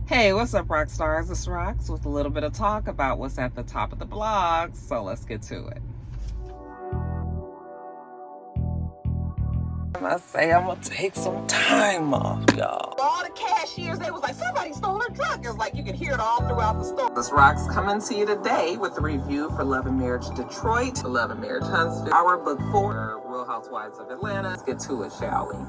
Hey, what's up, Roxstars? It's Rox with a little bit of talk about what's at the top of the blog. So let's get to it. I say I'm gonna take some time off, y'all. All the cashiers, they was like, somebody stole her truck. It was like you could hear it all throughout the store. This Rox coming to you today with a review for Love and Marriage Detroit, Love and Marriage Huntsville, our book 4, Real Housewives of Atlanta. Let's get to it, shall we?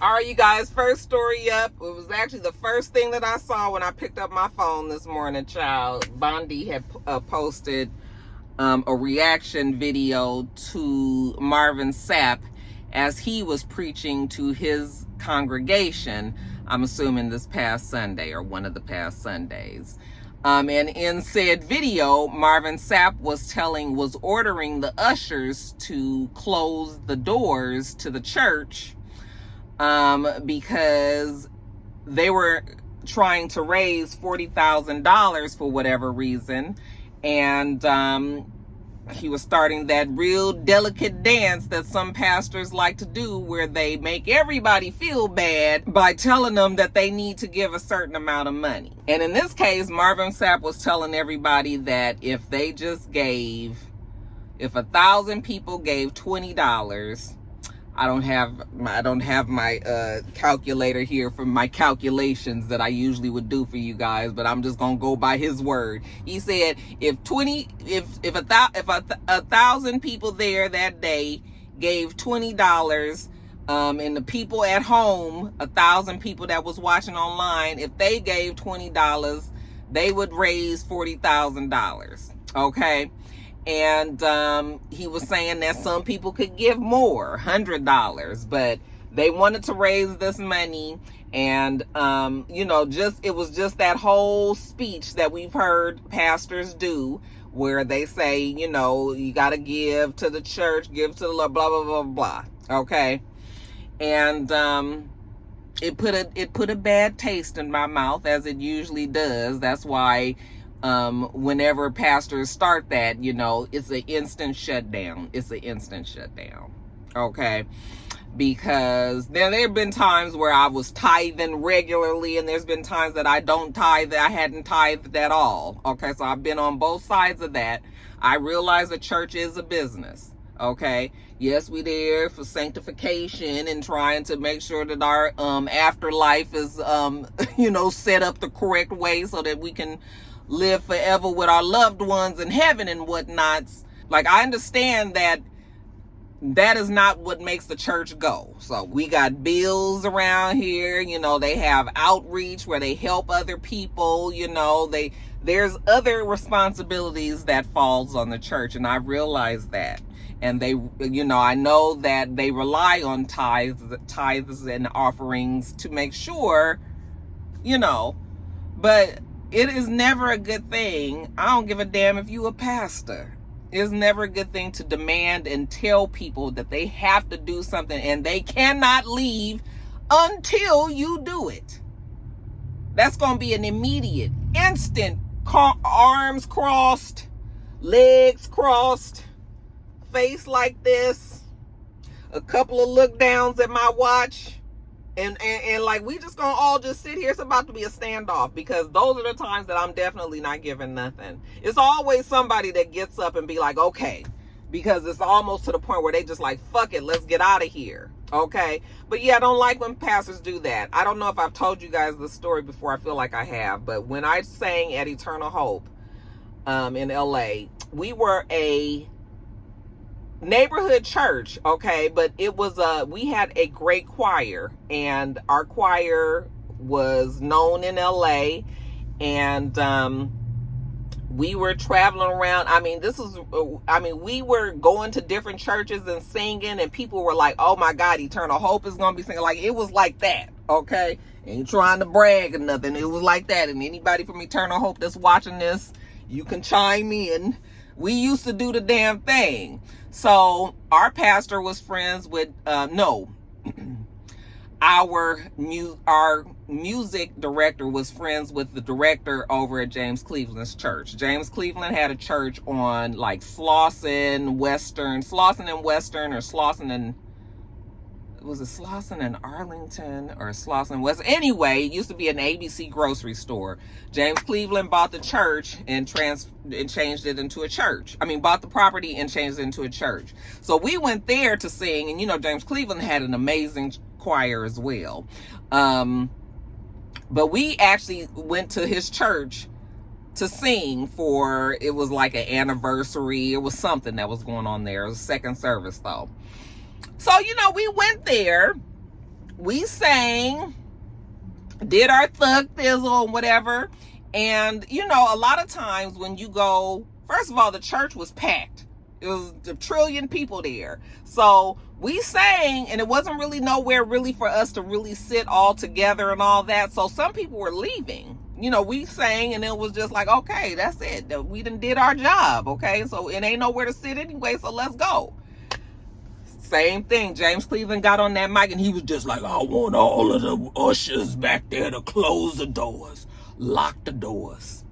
All right, you guys, first story up. It was actually the first thing that I saw when I picked up my phone this morning, child. Bondi had posted a reaction video to Marvin Sapp as he was preaching to his congregation, I'm assuming this past Sunday or one of the past Sundays. And in said video, Marvin Sapp was ordering the ushers to close the doors to the church because they were trying to raise $40,000 for whatever reason. And he was starting that real delicate dance that some pastors like to do, where they make everybody feel bad by telling them that they need to give a certain amount of money. And in this case, Marvin Sapp was telling everybody that if 1,000 people gave $20, I don't have my calculator here for my calculations that I usually would do for you guys, but I'm just gonna go by his word. He said if 1,000 people there that day gave $20, and the people at home, 1,000 people that was watching online, if they gave $20, they would raise $40,000. Okay. And he was saying that some people could give more, $100, but they wanted to raise this money. And, it was just that whole speech that we've heard pastors do, where they say, you got to give to the church, give to the blah, blah, blah, blah. Okay. And it put a bad taste in my mouth, as it usually does. That's why whenever pastors start that, it's an instant shutdown. Okay. Because there have been times where I was tithing regularly, and there's been times that I don't tithe, that I hadn't tithed at all. Okay. So I've been on both sides of that. I realize the church is a business. Okay. Yes, we're there for sanctification and trying to make sure that our afterlife is, set up the correct way so that we can live forever with our loved ones in heaven and whatnots. Like, I understand that is not what makes the church go. So we got bills around here, they have outreach where they help other people, there's other responsibilities that falls on the church, and I realize that. And they, I know that they rely on tithes and offerings to make sure, but it is never a good thing. I don't give a damn if you a pastor. It's never a good thing to demand and tell people that they have to do something and they cannot leave until you do it. That's going to be an immediate, instant, arms crossed, legs crossed, face like this, a couple of look downs at my watch. And like, we just gonna all just sit here. It's about to be a standoff, because those are the times that I'm definitely not giving nothing. It's always somebody that gets up and be like, okay, because it's almost to the point where they just like, fuck it, let's get out of here. Okay. But yeah, I don't like when pastors do that. I don't know if I've told you guys this story before. I feel like I have, but when I sang at Eternal Hope in LA, we were a neighborhood church, okay, but it was we had a great choir, and our choir was known in LA, and we were traveling around. We were going to different churches and singing, and people were like, oh my God, Eternal Hope is gonna be singing. Like, it was like that, okay? Ain't trying to brag or nothing. It was like that. And anybody from Eternal Hope that's watching this, you can chime in. We used to do the damn thing. So our pastor was friends with, our music director was friends with the director over at James Cleveland's church. James Cleveland had a church on like Slauson and Western, or was it Slauson and Arlington or Slauson West? Anyway, it used to be an ABC grocery store. James Cleveland bought the church and changed it into a church. I mean, bought the property and changed it into a church. So we went there to sing, and you know, James Cleveland had an amazing choir as well. But we actually went to his church to sing for, it was like an anniversary. It was something that was going on there. It was a second service though. So, you know, we went there, we sang, did our thug thizzle and whatever. And, you know, a lot of times when you go, first of all, the church was packed. It was a trillion people there. So we sang, and it wasn't really nowhere really for us to really sit all together and all that. So some people were leaving. You know, we sang, and it was just like, okay, that's it. We done did our job, okay? So it ain't nowhere to sit anyway, so let's go. Same thing. James Cleveland got on that mic and he was just like, I want all of the ushers back there to close the doors, lock the doors.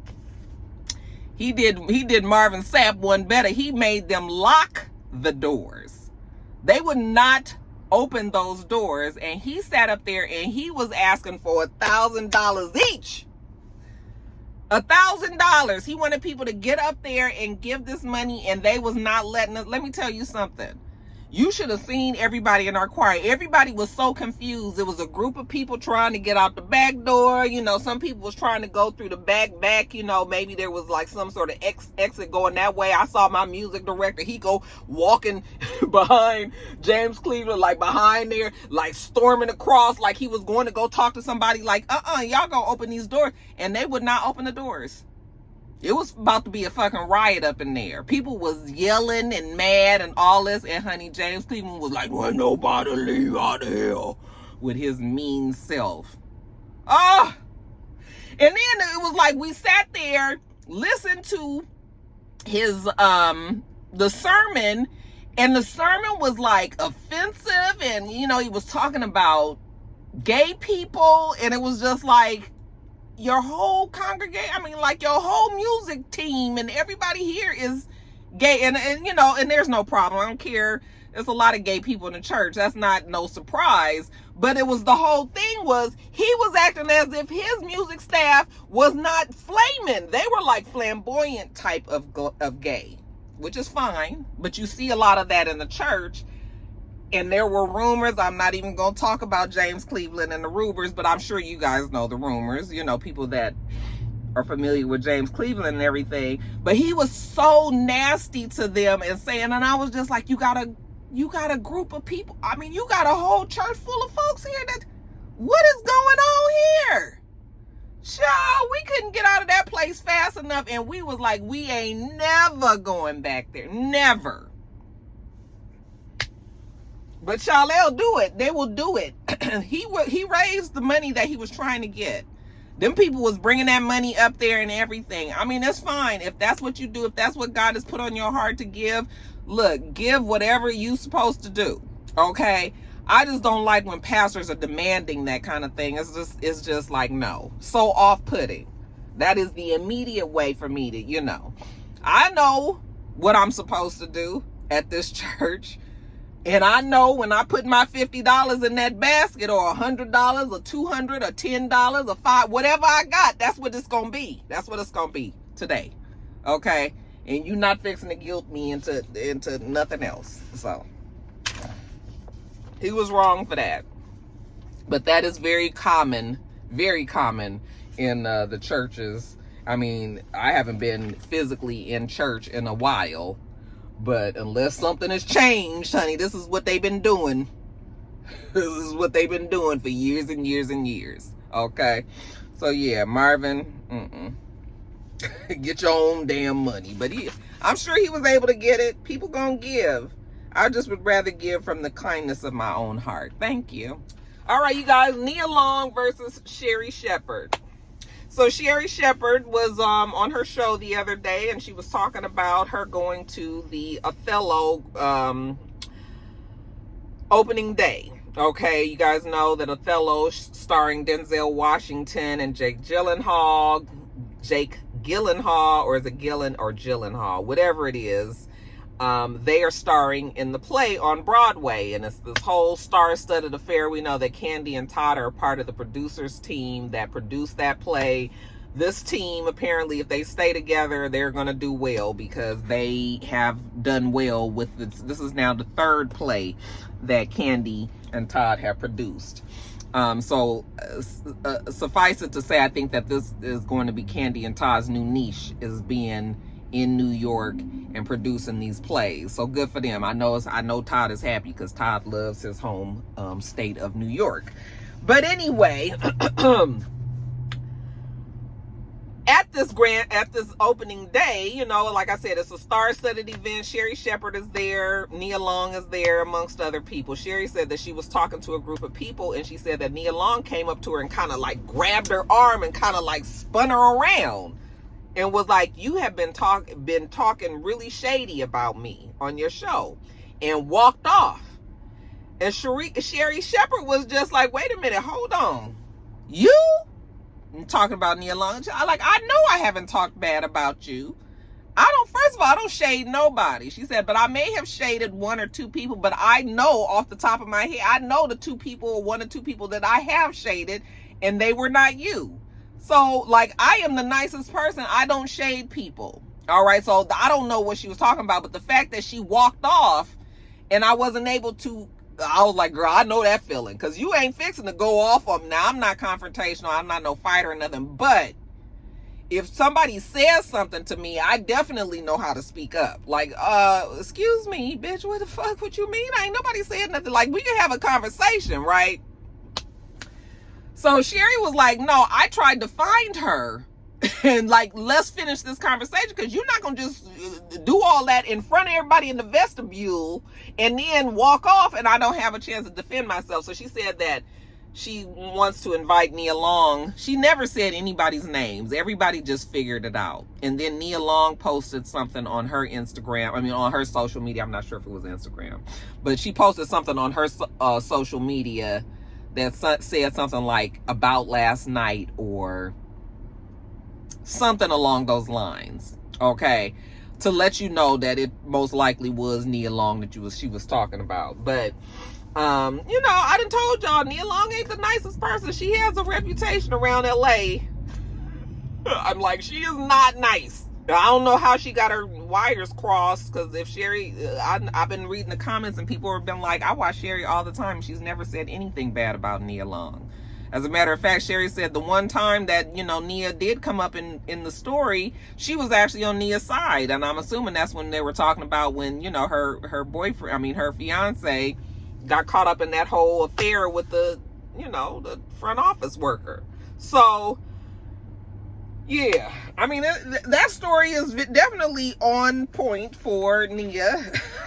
He did Marvin Sapp one better. He made them lock the doors. They would not open those doors, and he sat up there and he was asking for $1,000 each. $1,000. He wanted people to get up there and give this money, and they was not letting us. Let me tell you something. You should have seen everybody in our choir. Everybody was so confused. It was a group of people trying to get out the back door. You know, some people was trying to go through the back. You know, maybe there was like some sort of exit going that way. I saw my music director. He go walking behind James Cleveland, like behind there, like storming across, like he was going to go talk to somebody. Like, y'all gonna open these doors. And they would not open the doors. It was about to be a fucking riot up in there. People was yelling and mad and all this. And honey, James Cleveland was like, well, nobody leave out of here, with his mean self. And then it was like we sat there, listened to his the sermon, and the sermon was like offensive, and you know, he was talking about gay people, and it was just like, your whole congregation, I mean, like your whole music team and everybody here is gay, and you know, and there's no problem. I don't care. There's a lot of gay people in the church. That's not no surprise. But it was, the whole thing was, he was acting as if his music staff was not flaming. They were like flamboyant type of gay, which is fine. But you see a lot of that in the church. And there were rumors. I'm not even going to talk about James Cleveland and the rumors, but I'm sure you guys know the rumors, you know, people that are familiar with James Cleveland and everything. But he was so nasty to them and saying, and I was just like, you got a group of people. I mean, you got a whole church full of folks here what is going on here? Child, we couldn't get out of that place fast enough. And we was like, we ain't never going back there. Never. But y'all, they'll do it. They will do it. He raised the money that he was trying to get. Them people was bringing that money up there and everything. I mean, that's fine. If that's what you do, if that's what God has put on your heart to give, look, give whatever you supposed to do. Okay? I just don't like when pastors are demanding that kind of thing. It's just like, no. So off-putting. That is the immediate way for me to, you know. I know what I'm supposed to do at this church. And I know when I put my $50 in that basket, or $100 or $200 or $10 or $5, whatever I got, that's what it's going to be. That's what it's going to be today. Okay? And you're not fixing to guilt me into nothing else. So he was wrong for that. But that is very common in the churches. I mean, I haven't been physically in church in a while. But unless something has changed, honey, this is what they've been doing. This is what they've been doing for years and years and years. Okay? So, yeah, Marvin, get your own damn money. But I'm sure he was able to get it. People gonna give. I just would rather give from the kindness of my own heart. Thank you. All right, you guys. Nia Long versus Sherri Shepherd. So Sherri Shepherd was on her show the other day, and she was talking about her going to the Othello opening day. Okay, you guys know that Othello, starring Denzel Washington and Jake Gyllenhaal, or is it Gillen or Gyllenhaal, whatever it is, they are starring in the play on Broadway, and it's this whole star-studded affair. We know that Candy and Todd are part of the producers team that produced that play. This team, apparently, if they stay together, they're going to do well, because they have done well with this. This is now the third play that Candy and Todd have produced. Suffice it to say, I think that this is going to be Candy and Todd's new niche, is being in New York and producing these plays. So good for them. I know Todd is happy, because Todd loves his home state of New York. But anyway, at this opening day, you know, like I said, it's a star-studded event. Sherri Shepherd is there, Nia Long is there, amongst other people. Sherri said that she was talking to a group of people, and she said that Nia Long came up to her and kind of like grabbed her arm and kind of like spun her around and was like, "You have been talking really shady about me on your show," and walked off. And Sherri Shepherd was just like, "Wait a minute, hold on, you?" I'm talking about Nia Long. I know I haven't talked bad about you. First of all, I don't shade nobody. She said, but I may have shaded one or two people, but I know off the top of my head, I know one or two people that I have shaded, and they were not you. So, like, I am the nicest person. I don't shade people. All right, so I don't know what she was talking about, but the fact that she walked off and I wasn't able to, I was like, girl, I know that feeling, because you ain't fixing to go off on me. Now, I'm not confrontational. I'm not no fighter or nothing. But if somebody says something to me, I definitely know how to speak up. Like, excuse me, bitch, what the fuck? What you mean? Ain't nobody said nothing. Like, we can have a conversation, right? So Sherri was like, no, I tried to find her. And like, let's finish this conversation, because you're not going to just do all that in front of everybody in the vestibule and then walk off and I don't have a chance to defend myself. So she said that she wants to invite Nia Long. She never said anybody's names. Everybody just figured it out. And then Nia Long posted something on her Instagram. I mean, on her social media. I'm not sure if it was Instagram. But she posted something on her social media that said something like, about last night, or something along those lines, okay, to let you know that it most likely was Nia Long that she was talking about. But you know, I done told y'all, Nia Long ain't the nicest person. She has a reputation around LA. I'm like, she is not nice. I don't know how she got her wires crossed, because if Sherri, I've been reading the comments and people have been like, I watch Sherri all the time. She's never said anything bad about Nia Long. As a matter of fact, Sherri said the one time that, you know, Nia did come up in the story, she was actually on Nia's side. And I'm assuming that's when they were talking about when, you know, her boyfriend, I mean, her fiance got caught up in that whole affair with the, you know, the front office worker. So, yeah, I mean, that story is definitely on point for Nia.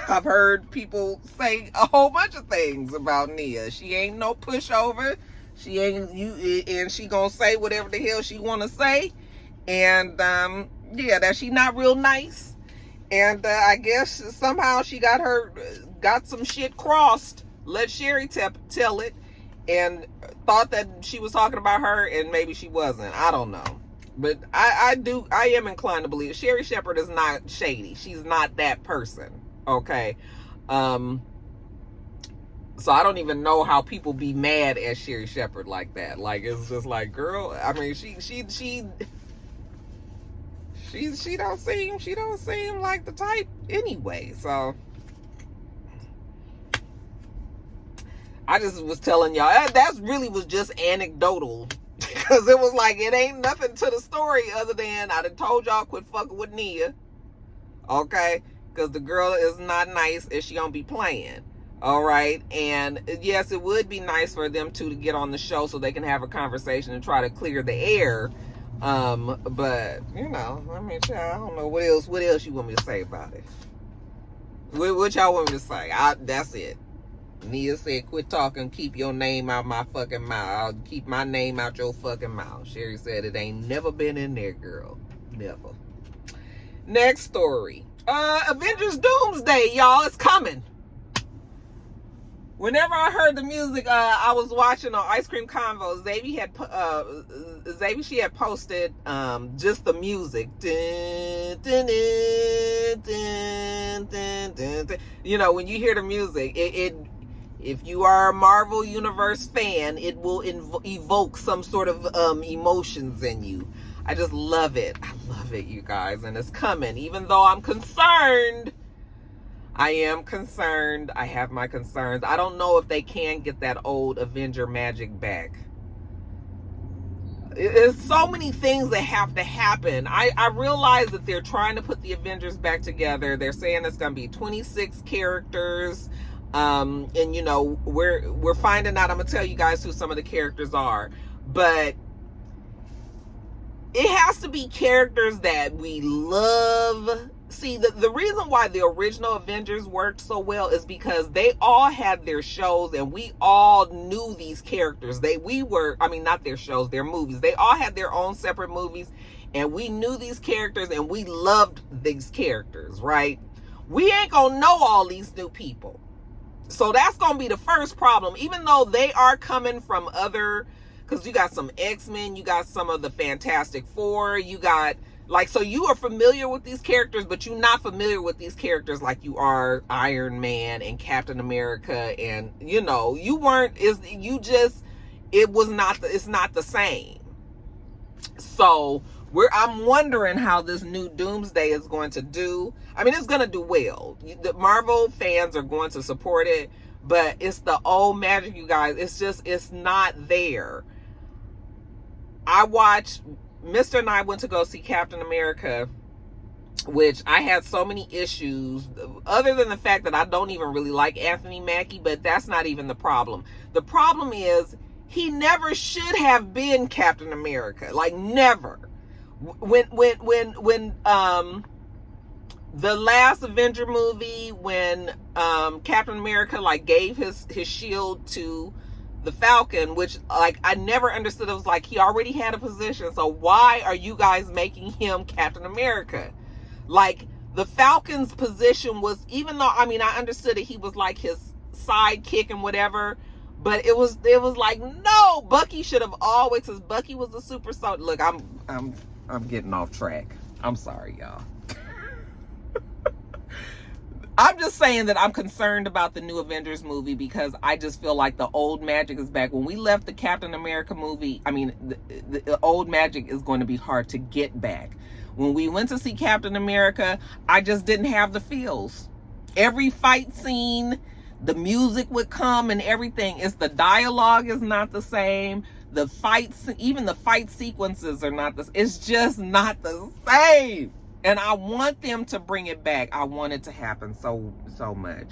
I've heard people say a whole bunch of things about Nia. She ain't no pushover. She ain't you, and she gonna say whatever the hell she wanna say, and yeah, that she not real nice, and I guess somehow she got some shit crossed. Let Sherri tell it, and thought that she was talking about her, and maybe she wasn't. I don't know, but I am inclined to believe Sherri Shepherd is not shady. She's not that person. Okay. So I don't even know how people be mad at Sherri Shepherd like that. Like, it's just like, girl, I mean, she don't seem like the type anyway. So I just was telling y'all, that really was just anecdotal, because it was like, it ain't nothing to the story other than I done told y'all quit fucking with Nia. Okay? Because the girl is not nice and she gonna be playing. All right. And yes, it would be nice for them two to get on the show so they can have a conversation and try to clear the air. But you know, I mean, I don't know what else you want me to say about it. What y'all want me to say? That's it. Nia said, quit talking, keep your name out my fucking mouth. I'll keep my name out your fucking mouth. Sherri said it ain't never been in there, girl. Never. Next story. Avengers Doomsday, y'all. It's coming. Whenever I heard the music, I was watching on Ice Cream Convo. Xavier, she had posted just the music. Dun, dun, dun, dun, dun, dun. You know, when you hear the music, it if you are a Marvel Universe fan, it will evoke some sort of emotions in you. I just love it. I love it, you guys, and it's coming. Even though I'm concerned, I am concerned. I have my concerns. I don't know if they can get that old Avenger magic back. There's so many things that have to happen. I realize that they're trying to put the Avengers back together. They're saying it's going to be 26 characters. And you know, we're finding out. I'm gonna tell you guys who some of the characters are, but it has to be characters that we love. See, the reason why the original Avengers worked so well is because they all had their shows and we all knew these characters. Not their shows, their movies. They all had their own separate movies and we knew these characters and we loved these characters, right? We ain't gonna know all these new people. So that's going to be the first problem, even though they are coming from other, because you got some X-Men, you got some of the Fantastic Four, you got, so you are familiar with these characters, but you're not familiar with these characters like you are Iron Man and Captain America, and, you know, it's not the same. So, I'm wondering how this new Doomsday is going to do. I mean, it's going to do well. The Marvel fans are going to support it, but it's the old magic, you guys. It's not there. Mr. and I went to go see Captain America, which I had so many issues, other than the fact that I don't even really like Anthony Mackie, but that's not even the problem. The problem is, he never should have been Captain America. Never. When the last Avenger movie, when Captain America gave his shield to the Falcon, which I never understood. It was he already had a position, so why are you guys making him Captain America? The Falcon's position was, even though I understood that he was his sidekick and whatever, but it was no, Bucky should have always, because Bucky was a super soldier. Look, I'm getting off track. I'm sorry, y'all. I'm just saying that I'm concerned about the new Avengers movie because I just feel like the old magic is back. When we left the Captain America movie, the old magic is going to be hard to get back. When we went to see Captain America, I just didn't have the feels. Every fight scene, the music would come and everything. The dialogue is not the same. The fights, even the fight sequences are not it's just not the same. And I want them to bring it back. I want it to happen so much.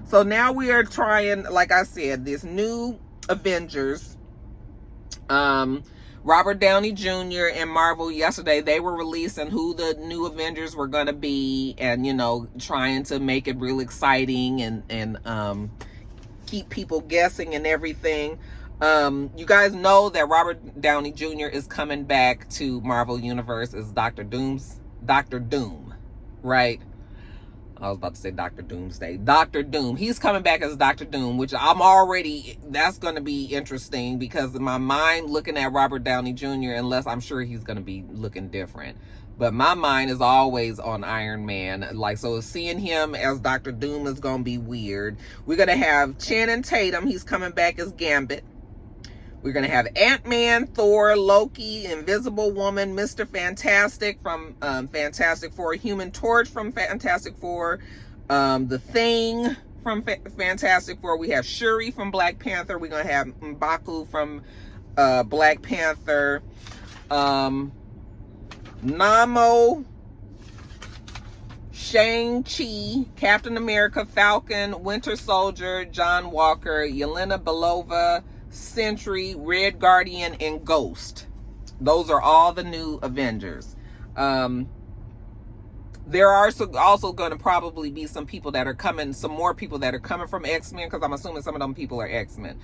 So now we are trying, like I said, this new Avengers. Robert Downey Jr. and Marvel yesterday, they were releasing who the new Avengers were going to be, and, you know, trying to make it real exciting and keep people guessing and everything. You guys know that Robert Downey Jr. is coming back to Marvel Universe as Dr. Doom, right? I was about to say Dr. Doomsday. Dr. Doom. He's coming back as Dr. Doom, which that's going to be interesting because in my mind, looking at Robert Downey Jr., unless I'm sure he's going to be looking different. But my mind is always on Iron Man. So seeing him as Dr. Doom is going to be weird. We're going to have Channing Tatum. He's coming back as Gambit. We're going to have Ant-Man, Thor, Loki, Invisible Woman, Mr. Fantastic from Fantastic Four, Human Torch from Fantastic Four, The Thing from Fantastic Four. We have Shuri from Black Panther. We're going to have M'Baku from Black Panther. Namo, Shang-Chi, Captain America, Falcon, Winter Soldier, John Walker, Yelena Belova, Sentry, Red Guardian, and Ghost. Those are all the new Avengers. There are also going to probably be some more people that are coming from X-Men, because I'm assuming some of them people are X-Men.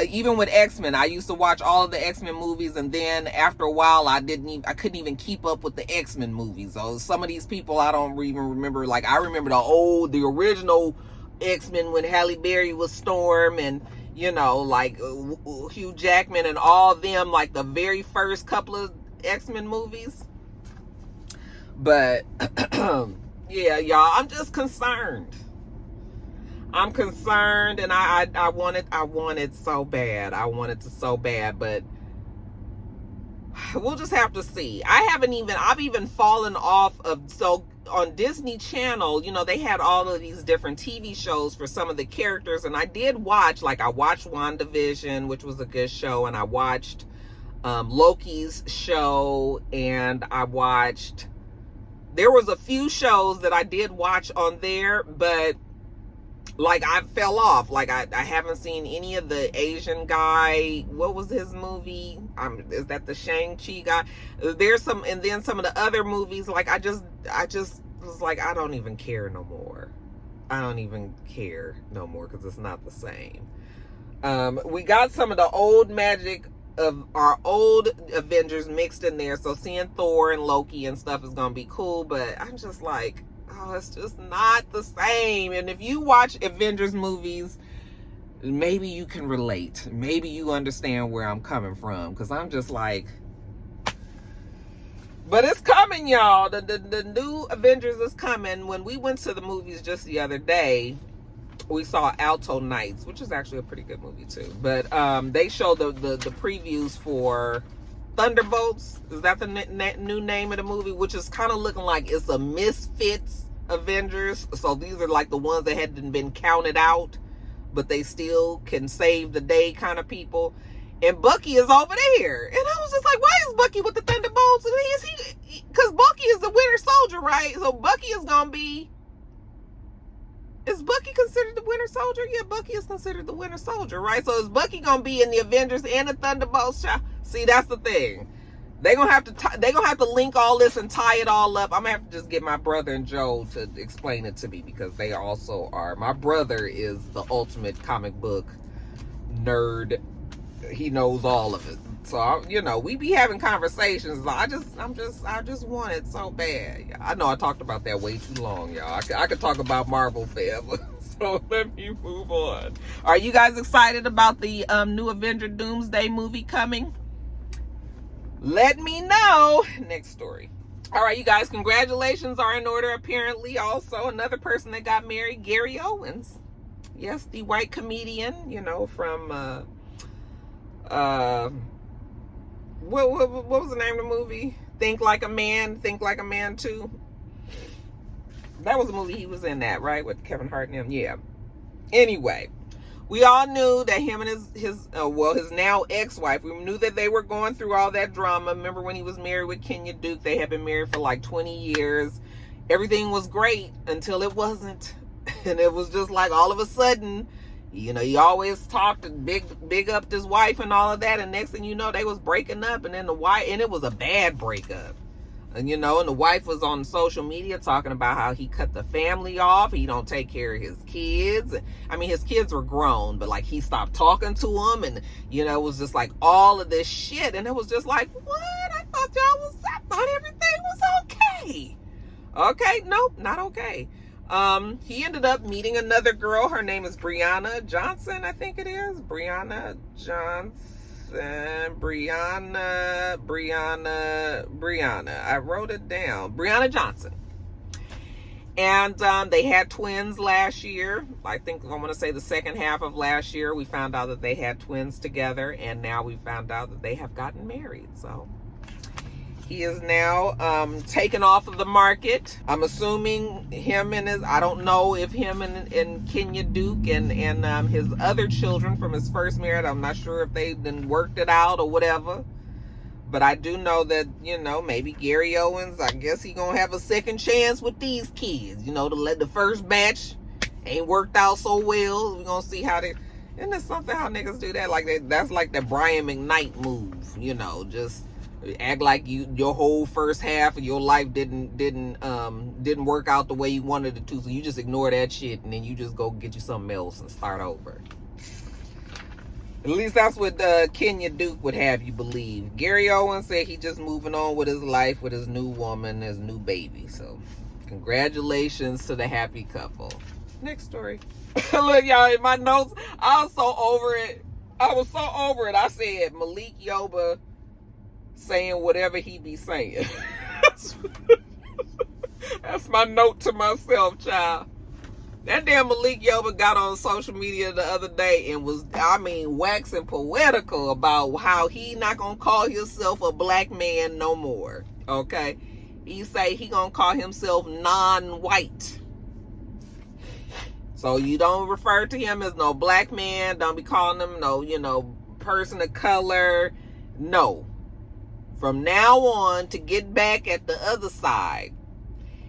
Even with X-Men, I used to watch all of the X-Men movies, and then after a while, I couldn't even keep up with the X-Men movies. So some of these people I don't even remember. I remember the original X-Men when Halle Berry was Storm, and you know, like Hugh Jackman and all of them, like the very first couple of X-Men movies. But yeah, y'all, I'm just concerned. I'm concerned, and I wanted so bad. I wanted to so bad, but we'll just have to see. I've even fallen off of, so on Disney Channel, you know, they had all of these different TV shows for some of the characters, and I did watch, like I watched WandaVision, which was a good show, and I watched Loki's show, and there was a few shows that I did watch on there, but like I fell off. Like I haven't seen any of the Asian guy. What was his movie? Is that the Shang-Chi guy? There's some, and then some of the other movies. Like I just was like, I don't even care no more. I don't even care no more because it's not the same. We got some of the old magic of our old Avengers mixed in there. So seeing Thor and Loki and stuff is gonna be cool. But I'm just like, oh, it's just not the same. And if you watch Avengers movies, maybe you can relate. Maybe you understand where I'm coming from. Because I'm just like... But it's coming, y'all. The new Avengers is coming. When we went to the movies just the other day, we saw Alto Nights, which is actually a pretty good movie too. But they showed the previews for Thunderbolts. Is that the new name of the movie? Which is kind of looking like it's a Misfits Avengers. So these are like the ones that hadn't been counted out, but they still can save the day kind of people. And Bucky is over there. And I was just like, why is Bucky with the Thunderbolts? And because Bucky is the Winter Soldier, right? So Bucky is going to be... Is Bucky considered the Winter Soldier? Yeah, Bucky is considered the Winter Soldier, right? So is Bucky going to be in the Avengers and the Thunderbolts? See, that's the thing. They're going to have to link all this and tie it all up. I'm going to have to just get my brother and Joe to explain it to me, because they also are... My brother is the ultimate comic book nerd. He knows all of it. So, you know, we be having conversations. I just want it so bad. I know I talked about that way too long, y'all. I could talk about Marvel forever. So let me move on. Are you guys excited about the new Avenger Doomsday movie coming? Let me know. Next story. All right, you guys, congratulations are in order. Apparently, also another person that got married, Gary Owens. Yes, the white comedian, you know, from what was the name of the movie? Think Like a Man 2. That was the movie he was in, that, right? With Kevin Hart and him. Yeah. Anyway, we all knew that him and his now ex-wife, we knew that they were going through all that drama. Remember when he was married with Kenya Duke? They had been married for like 20 years. Everything was great until it wasn't. And it was just like all of a sudden, you know, he always talked and big up his wife and all of that, and next thing you know, they was breaking up, and then the wife, and it was a bad breakup. And you know, and the wife was on social media talking about how he cut the family off, he don't take care of his kids. I mean, his kids were grown, but like he stopped talking to them, and you know, it was just like all of this shit, and it was just like, what? I thought everything was okay. Okay, nope, not okay. He ended up meeting another girl. Her name is Brianna Johnson, I think it is. Brianna. I wrote it down. Brianna Johnson. And they had twins last year. I want to say the second half of last year, we found out that they had twins together. And now we found out that they have gotten married. So he is now taken off of the market. I'm assuming him and I don't know if him and Kenya Duke and his other children from his first marriage, I'm not sure if they then worked it out or whatever. But I do know that, you know, maybe Gary Owens, I guess he gonna have a second chance with these kids. You know, to let the first batch ain't worked out so well. We're gonna see how they... Isn't that something how niggas do that? Like that's like the Brian McKnight move, you know, just act like your whole first half of your life didn't work out the way you wanted it to, so you just ignore that shit and then you just go get you something else and start over. At least that's what Kenya Duke would have you believe. Gary Owens said he just moving on with his life with his new woman, his new baby. So congratulations to the happy couple. Next story. Look, y'all, in my notes, I was so over it. I said Malik Yoba saying whatever he be saying. That's my note to myself, child. That damn Malik Yoba got on social media the other day and was, waxing poetical about how he not gonna call himself a black man no more. Okay? He say he gonna call himself non-white. So you don't refer to him as no black man. Don't be calling him no, person of color. No. From now on, to get back at the other side,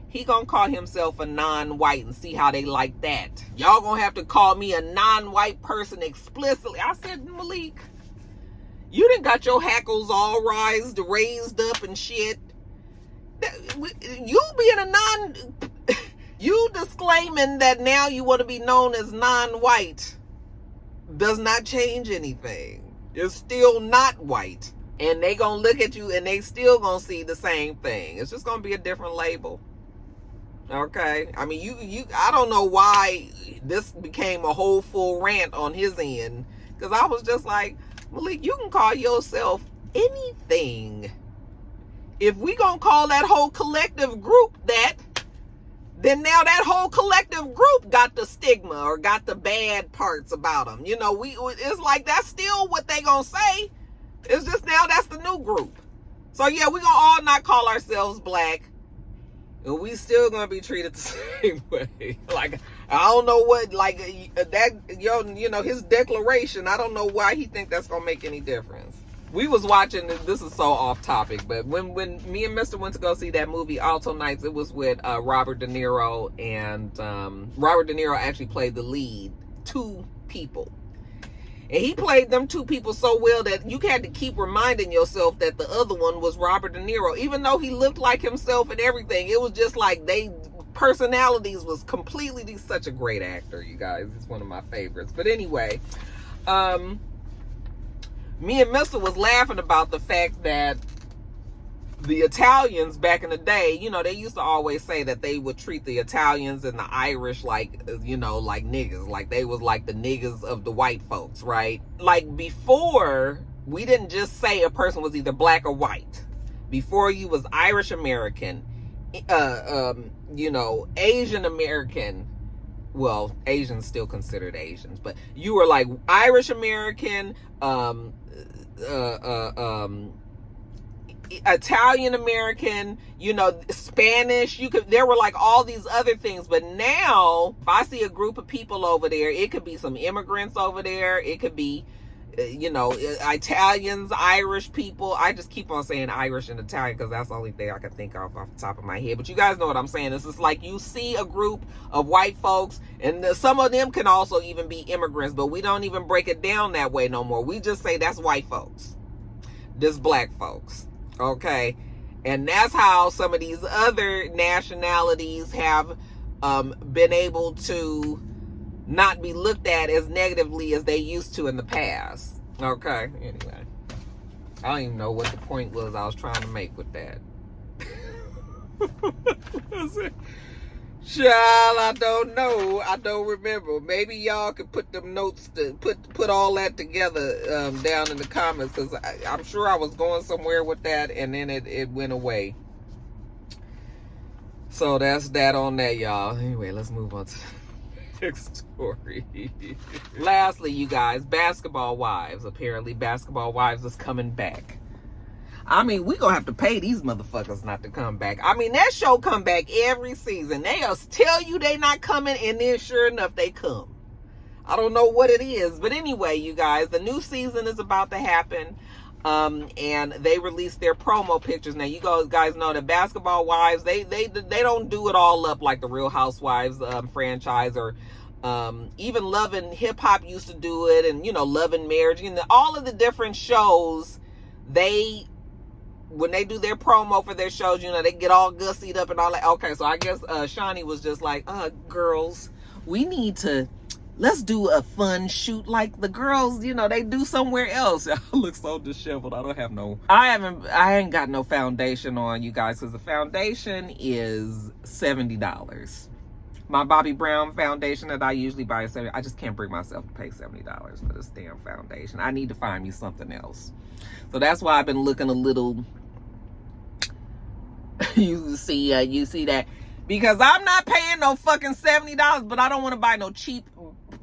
he gonna call himself a non-white and see how they like that. Y'all gonna have to call me a non-white person explicitly. I said, Malik, you done got your hackles all raised up and shit. You being a you disclaiming that now you want to be known as non-white does not change anything. You're still not white. And they gonna look at you and they still gonna see the same thing. It's just gonna be a different label. Okay? I don't know why this became a whole full rant on his end. Because I was just like, Malik, you can call yourself anything. If we gonna call that whole collective group that, then now that whole collective group got the stigma or got the bad parts about them. It's like that's still what they gonna say. It's just now that's the new group. So yeah, we gonna all not call ourselves black. And we still gonna be treated the same way. Like, I don't know what, his declaration, I don't know why he think that's gonna make any difference. We was watching, this is so off topic, but when me and Mr. went to go see that movie, Alto Nights, it was with Robert De Niro, and Robert De Niro actually played the lead, two people. And he played them two people so well that you had to keep reminding yourself that the other one was Robert De Niro. Even though he looked like himself and everything, it was just like personalities was completely, he's such a great actor, you guys. He's one of my favorites. But anyway, me and Mr. was laughing about the fact that the Italians back in the day, they used to always say that they would treat the Italians and the Irish like niggas. Like they was like the niggas of the white folks, right? Like before, we didn't just say a person was either black or white. Before, you was Irish American, Asian American. Well, Asians still considered Asians, but you were like Irish American, Italian American, Spanish. There were like all these other things. But now, if I see a group of people over there, it could be some immigrants over there. It could be, Italians, Irish people. I just keep on saying Irish and Italian because that's the only thing I can think of off the top of my head. But you guys know what I'm saying. It's just like you see a group of white folks, and some of them can also even be immigrants, but we don't even break it down that way no more. We just say that's white folks. This black folks. Okay, and that's how some of these other nationalities have been able to not be looked at as negatively as they used to in the past. Okay, anyway, I don't even know what the point was I was trying to make with that. Child, I don't know. I don't remember. Maybe y'all could put them notes to put all that together down in the comments, because I'm sure I was going somewhere with that and then it went away. So that's that on that, y'all. Anyway, let's move on to the next story. Lastly, you guys, Basketball Wives. Apparently, Basketball Wives is coming back. We gonna have to pay these motherfuckers not to come back. That show come back every season. They'll tell you they not coming, and then sure enough, they come. I don't know what it is. But anyway, you guys, the new season is about to happen. And they released their promo pictures. Now, you guys know that Basketball Wives, they don't do it all up like the Real Housewives franchise, or even Love and Hip Hop used to do it, and, Love and Marriage. All of the different shows, when they do their promo for their shows, they get all gussied up and all that. Okay, so I guess Shawnee was just like, girls, let's do a fun shoot like the girls, they do somewhere else. I look so disheveled. I ain't got no foundation on, you guys, because the foundation is $70. my Bobbi Brown foundation that I usually buy at $70. I just can't bring myself to pay $70 for this damn foundation. I need to find me something else. So that's why I've been looking a little. You see that, because I'm not paying no fucking $70, but I don't want to buy no cheap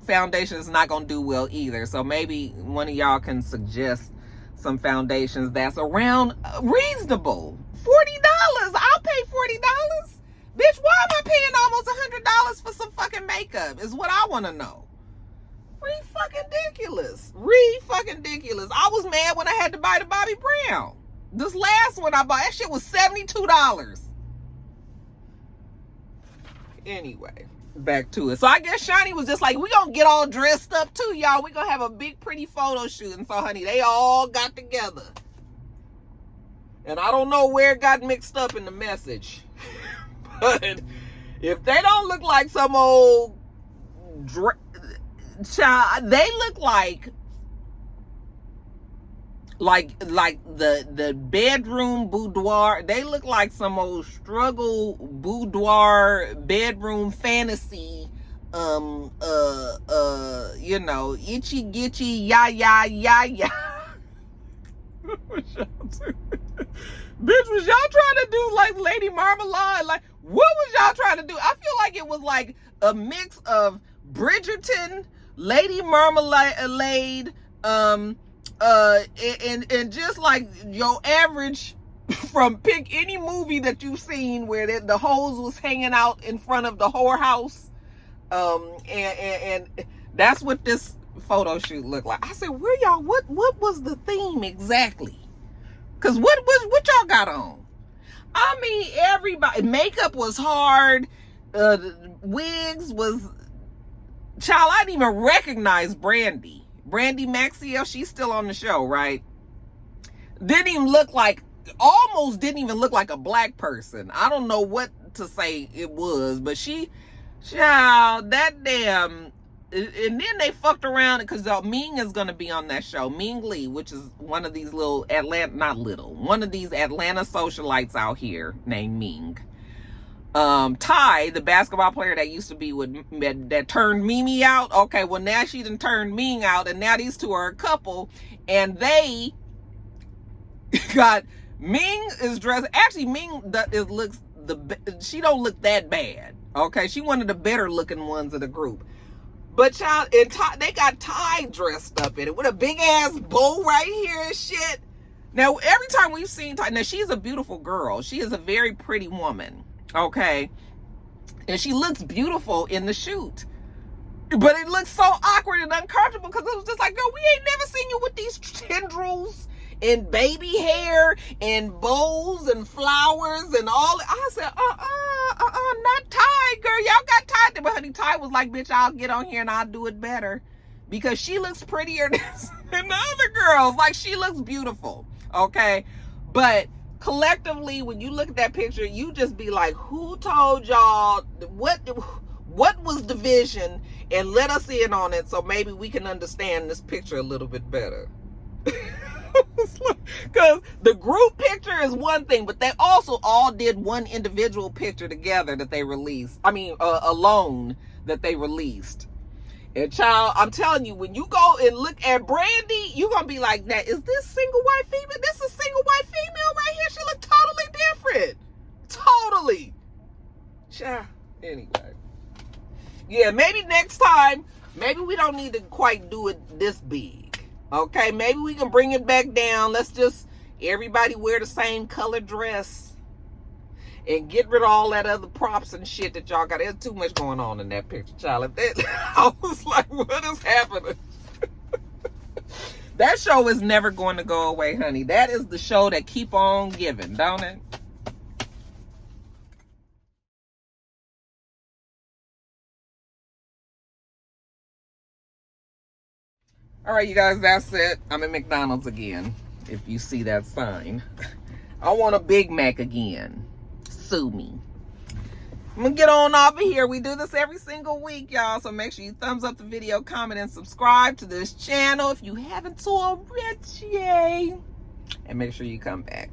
foundation. It's not gonna do well either. So maybe one of y'all can suggest some foundations that's around reasonable. $40. I'll pay $40. Bitch, why am I paying almost $100 for some fucking makeup? Is what I want to know. Fucking ridiculous. I was mad when I had to buy the Bobbi Brown. This last one I bought, that shit was $72. Anyway, back to it. So I guess Shani was just like, we gonna get all dressed up too, y'all. We gonna have a big pretty photo shoot. And so, honey, they all got together. And I don't know where it got mixed up in the message. But if they don't look like some old child, they look like the bedroom boudoir. They look like some old struggle boudoir bedroom fantasy. You know, itchy gitchy ya. Bitch, was y'all trying to do like Lady Marmalade? Like, what was y'all trying to do? I feel like it was like a mix of Bridgerton, Lady Marmalade, and just like your average from pick any movie that you've seen where the hose was hanging out in front of the whorehouse. And that's what this photo shoot looked like. I said, where y'all, what was the theme exactly? Cause what y'all got on? I mean, everybody, makeup was hard. Wigs was, child, I didn't even recognize Brandy Maxiel. She's still on the show, right? Almost didn't even look like a black person. I don't know what to say it was, but child, that damn. And then they fucked around because Ming is going to be on that show. Ming Lee, which is one of these one of these Atlanta socialites out here named Ming. Ty, the basketball player that used to be that turned Mimi out. Okay, well now she done turned Ming out, and now these two are a couple, and they got Ming is dressed. Actually, Ming she don't look that bad. Okay, she one of the better looking ones of the group. But child, and they got Ty dressed up in it with a big ass bow right here and shit. Now, every time we've seen Ty, now she's a beautiful girl. She is a very pretty woman, okay? And she looks beautiful in the shoot. But it looks so awkward and uncomfortable because it was just like, girl, we ain't never seen you with these tendrils and baby hair and bows and flowers and all. I said, not Ty, girl. Y'all got Ty. But honey, Ty was like, bitch, I'll get on here and I'll do it better because she looks prettier than the other girls. Like, she looks beautiful, okay? But collectively, when you look at that picture, you just be like, who told y'all what was the vision, and let us in on it so maybe we can understand this picture a little bit better. Because the group picture is one thing, but they also all did one individual picture together that they released. I mean, alone that they released. And child, I'm telling you, when you go and look at Brandy, you're going to be like, that is this single white female? This is single white female right here. She look totally different. Totally. Child. Anyway. Yeah, maybe next time, maybe we don't need to quite do it this big. Okay, maybe we can bring it back down. Let's just, everybody wear the same color dress and get rid of all that other props and shit that y'all got. There's too much going on in that picture, child. I was like, what is happening? That show is never going to go away, honey. That is the show that keep on giving, don't it? All right, you guys, that's it. I'm at McDonald's again, if you see that sign. I want a Big Mac again. Sue me. I'm going to get on off of here. We do this every single week, y'all. So make sure you thumbs up the video, comment, and subscribe to this channel if you haven't already. And make sure you come back.